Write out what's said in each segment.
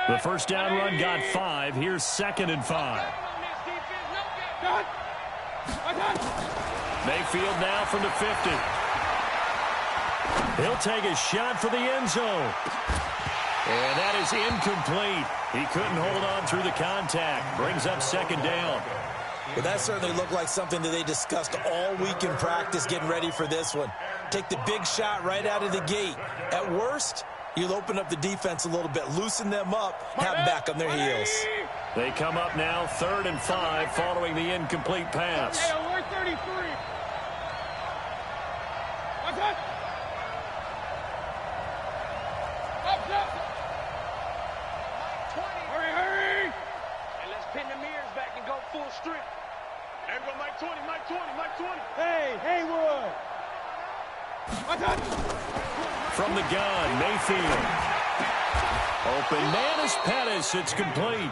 The first down run got 5. Here's 2nd and 5. Mayfield now from the 50. He'll take a shot for the end zone. And that is incomplete. He couldn't hold on through the contact. Brings up 2nd down. Well, that certainly looked like something that they discussed all week in practice getting ready for this one. Take the big shot right out of the gate. At worst, you'll open up the defense a little bit, loosen them up, have them back on their heels. They come up now 3rd and 5 following the incomplete pass. Hey, we're 33. What's that? Up. Hurry. And let's pin the mirrors back and go full strength. There we go, Mike 20. Hey, Haywood. What's that? From the gun, Mayfield. Open man is Pettis. It's complete.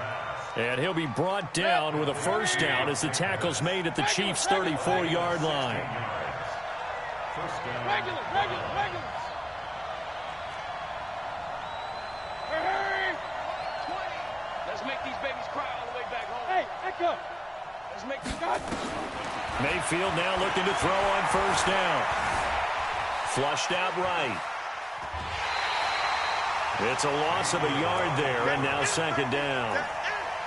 And he'll be brought down with a first down as the tackle's made at the Chiefs' 34-yard line. Regular. Hurry. 20. Let's make these babies cry all the way back home. Hey, echo. Let's make these Mayfield now looking to throw on first down. Flushed out right. It's a loss of a yard there, and now 2nd down.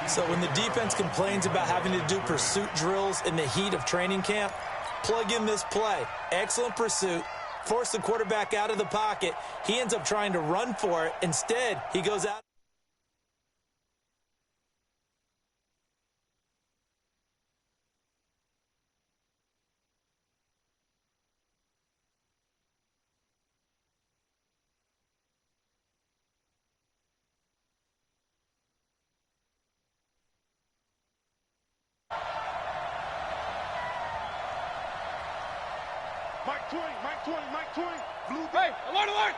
So when the defense complains about having to do pursuit drills in the heat of training camp, plug in this play. Excellent pursuit. Force the quarterback out of the pocket. He ends up trying to run for it. Instead, he goes out. Mike 20. Blue. Hey, alert.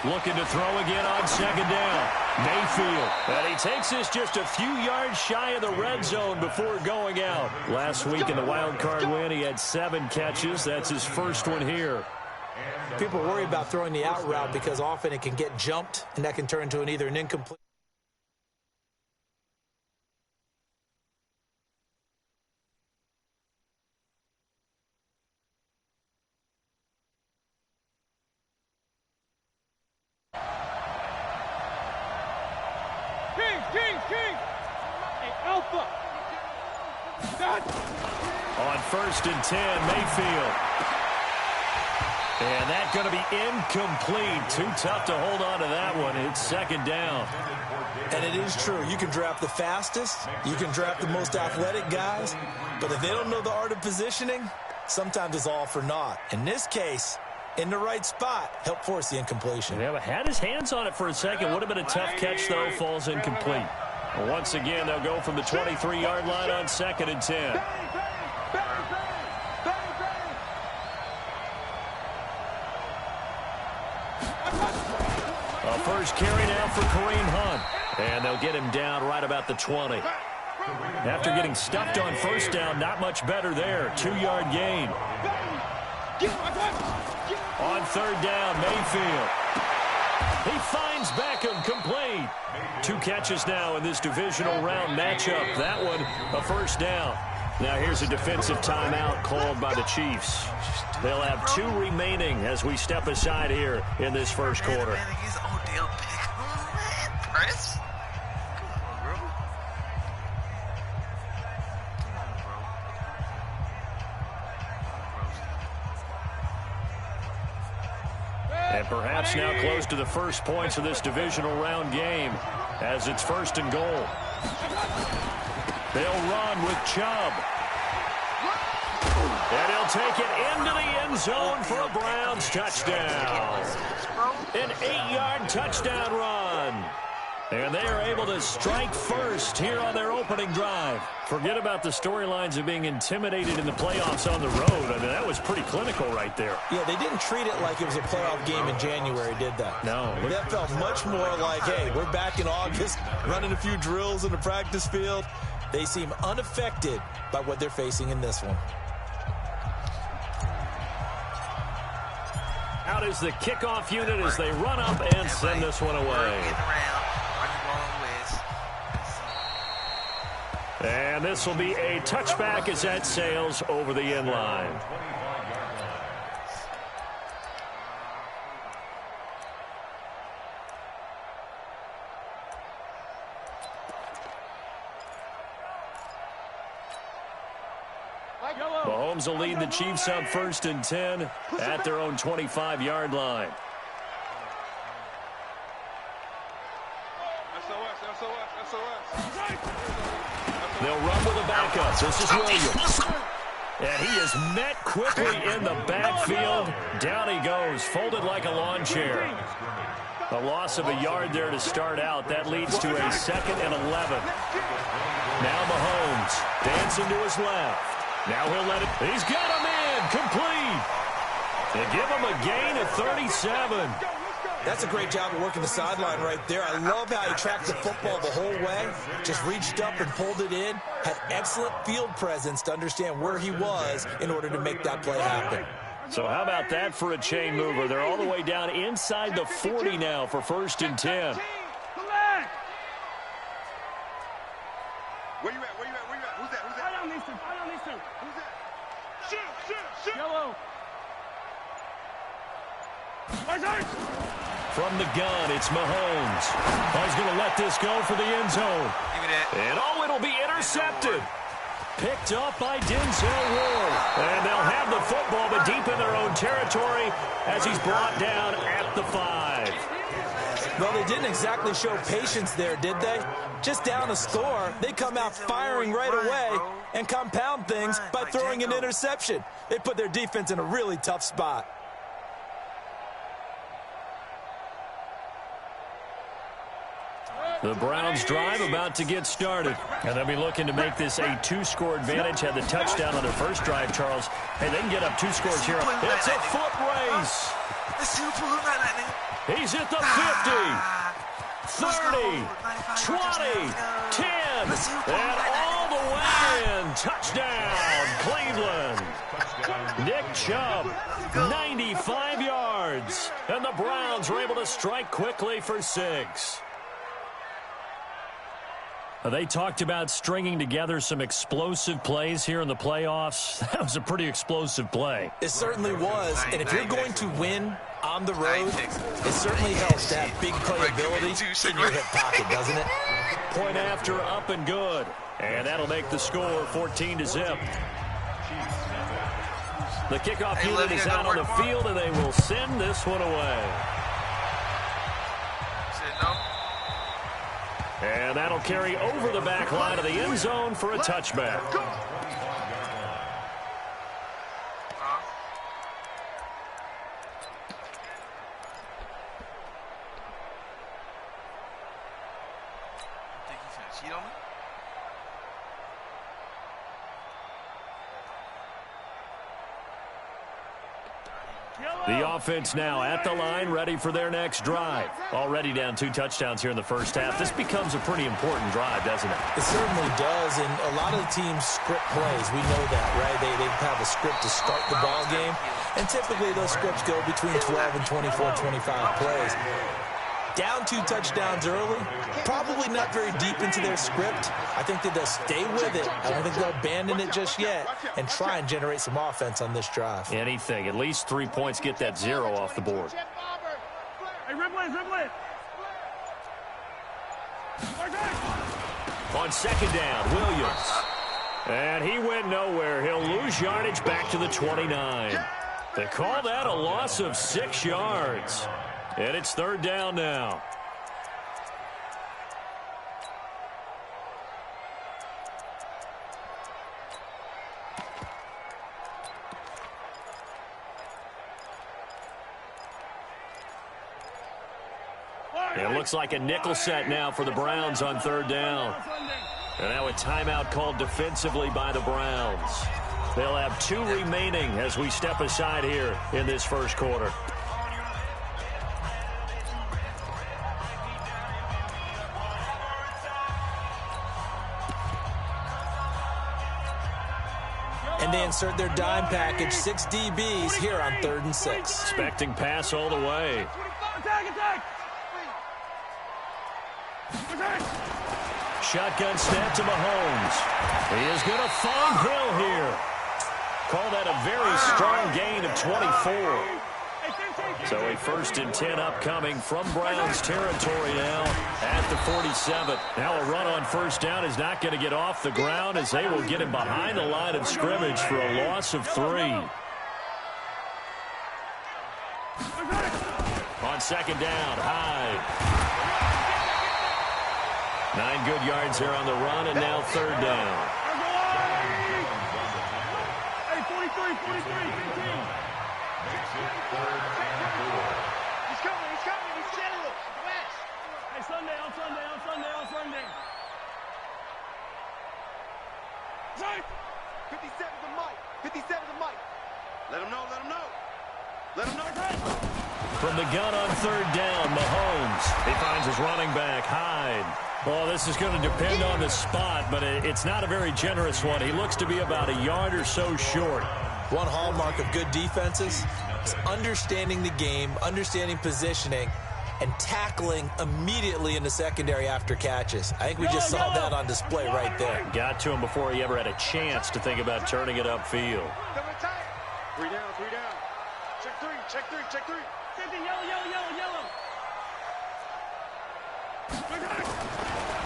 Looking to throw again on 2nd down. Mayfield. And he takes this just a few yards shy of the red zone before going out. Last week in the wild card win, he had 7 catches. That's his first one here. People worry about throwing the out route because often it can get jumped, and that can turn into either an incomplete. King. Hey, Alpha. On 1st and 10, Mayfield. And that's going to be incomplete. Too tough to hold on to that one. It's 2nd down. And it is true. You can draft the fastest. You can draft the most athletic guys. But if they don't know the art of positioning, sometimes it's all for naught. In this case, in the right spot, help force the incompletion. Yeah, but had his hands on it for a second. Would have been a tough catch, though. Falls incomplete. And once again, they'll go from the 23-yard line on 2nd and 10. A first carry now for Kareem Hunt. And they'll get him down right about the 20. After getting stuffed on first down, not much better there. 2-yard gain. On 3rd down, Mayfield. He finds Beckham, complete. 2 catches now in this divisional round matchup. That one, a first down. Now here's a defensive timeout called by the Chiefs. They'll have 2 remaining as we step aside here in this first quarter. And perhaps now close to the first points of this divisional round game as it's 1st and goal. They'll run with Chubb. And he'll take it into the end zone for a Browns touchdown. An 8-yard touchdown run. And they are able to strike first here on their opening drive. Forget about the storylines of being intimidated in the playoffs on the road. I mean, that was pretty clinical right there. Yeah, they didn't treat it like it was a playoff game in January, did they? No. That felt much more like, hey, we're back in August, running a few drills in the practice field. They seem unaffected by what they're facing in this one. Out is the kickoff unit as they run up and send this one away. And this will be a touchback as that sails over the end line. Mahomes will lead the Chiefs up 1st and 10 at their own 25-yard line. They'll run with a backup. This is Williams. And he is met quickly in the backfield. Down he goes, folded like a lawn chair. A loss of a yard there to start out. That leads to a 2nd and 11. Now Mahomes dancing to his left. Now he'll let it. He's got him in. Complete. They give him a gain of 37. That's a great job of working the sideline right there. I love how he tracked the football the whole way. Just reached up and pulled it in. Had excellent field presence to understand where he was in order to make that play happen. So how about that for a chain mover? They're all the way down inside the 40 now for 1st and 10. Where you at? Where you at? Where you at? Who's that? Who's that? Fight on these two. Fight on these two. Who's that? Shoot. Yellow. From the gun, it's Mahomes. He's going to let this go for the end zone. And it'll be intercepted. Picked up by Denzel Ward. And they'll have the football, but deep in their own territory as he's brought down at the 5. Well, they didn't exactly show patience there, did they? Just down a score, they come out firing right away and compound things by throwing an interception. They put their defense in a really tough spot. The Browns drive about to get started. And they'll be looking to make this a 2-score advantage. Had the touchdown on their first drive, Charles. Hey, they can get up 2 scores here. It's a foot race. He's at the 50, 30, 20, 10, and all the way in. Touchdown, Cleveland. Nick Chubb, 95 yards. And the Browns were able to strike quickly for 6. They talked about stringing together some explosive plays here in the playoffs. That was a pretty explosive play. It certainly was. And if you're going to win on the road, it certainly helps to have big playability in your hip pocket, doesn't it? Point after, up and good. And that'll make the score 14-0. The kickoff unit is out on the field, and they will send this one away. And that'll carry over the back line of the end zone for a touchback. The offense now at the line, ready for their next drive. Already down 2 touchdowns here in the first half. This becomes a pretty important drive, doesn't it? It certainly does, and a lot of the teams script plays. We know that, right? They have a script to start the ball game, and typically those scripts go between 12 and 24, 25 plays. Down 2 touchdowns early, probably not very deep into their script. I think that they'll stay with it. I don't think they'll abandon it just yet and try and generate some offense on this drive. Anything. At least 3 points, get that 0 off the board. Hey, dribble it. On 2nd down, Williams. And he went nowhere. He'll lose yardage back to the 29. They call that a loss of 6 yards. And it's 3rd down now. It looks like a nickel set now for the Browns on 3rd down. And now a timeout called defensively by the Browns. They'll have 2 remaining as we step aside here in this first quarter. And then insert their dime package. 6 DBs here on 3rd and 6. Expecting pass all the way. Shotgun snap to Mahomes. He is going to find Hill here. Call that a very strong gain of 24. So a 1st and 10 upcoming from Browns territory now at the 47. Now a run on 1st down is not going to get off the ground as they will get him behind the line of scrimmage for a loss of 3. On 2nd down, Hyde. 9 good yards there on the run, and now 3rd down. Hey, 43, 15. He's coming, he's chilling. West. Hey, Sunday. 57's the mic. 57's the mic. Let him know. From the gun on 3rd down, Mahomes. He finds his running back, Hyde. Well, this is going to depend on the spot, but it's not a very generous one. He looks to be about a yard or so short. One hallmark of good defenses is understanding the game, understanding positioning, and tackling immedially in the secondary after catches. I think we just saw that on display right there. Got to him before he ever had a chance to think about turning it upfield. 3 down. Check three. 50, yellow.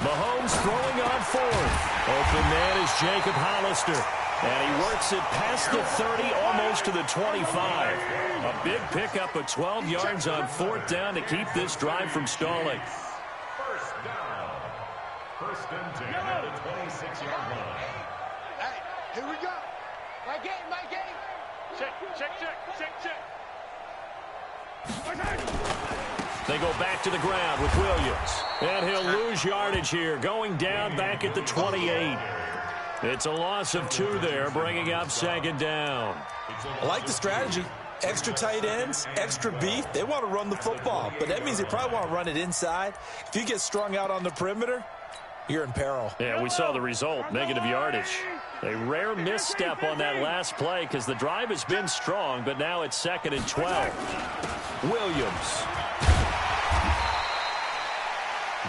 Mahomes throwing on 4th. Open man is Jacob Hollister. And he works it past the 30, almost to the 25. A big pickup of 12 yards on 4th down to keep this drive from stalling. 1st down. 1st and 10 at the 26-yard line. Hey, here we go. My game. Check. They go back to the ground with Williams. And he'll lose yardage here, going down back at the 28. It's a loss of 2 there, bringing up 2nd down. I like the strategy. Extra tight ends, extra beef. They want to run the football, but that means they probably want to run it inside. If you get strung out on the perimeter, you're in peril. Yeah, we saw the result, negative yardage. A rare misstep on that last play because the drive has been strong, but now it's 2nd and 12. Williams.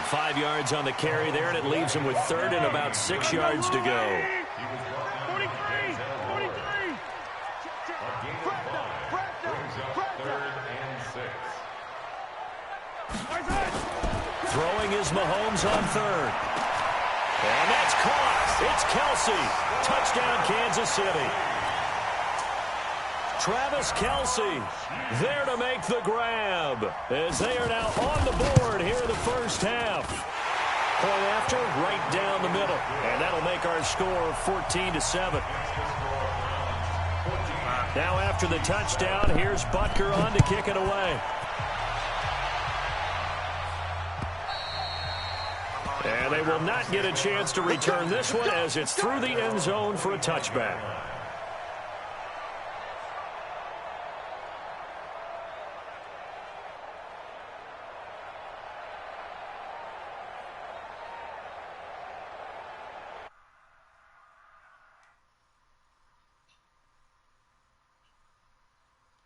5 yards on the carry there, and it leaves him with 3rd and about 6 yards to go. 43. Throwing is Mahomes on 3rd. And that's caught. It's Kelce. Touchdown, Kansas City. Travis Kelce there to make the grab as they are now on the board here in the 1st half. Point after, right down the middle. And that'll make our score 14-7. Now after the touchdown, here's Butker on to kick it away. And they will not get a chance to return this one as it's through the end zone for a touchback.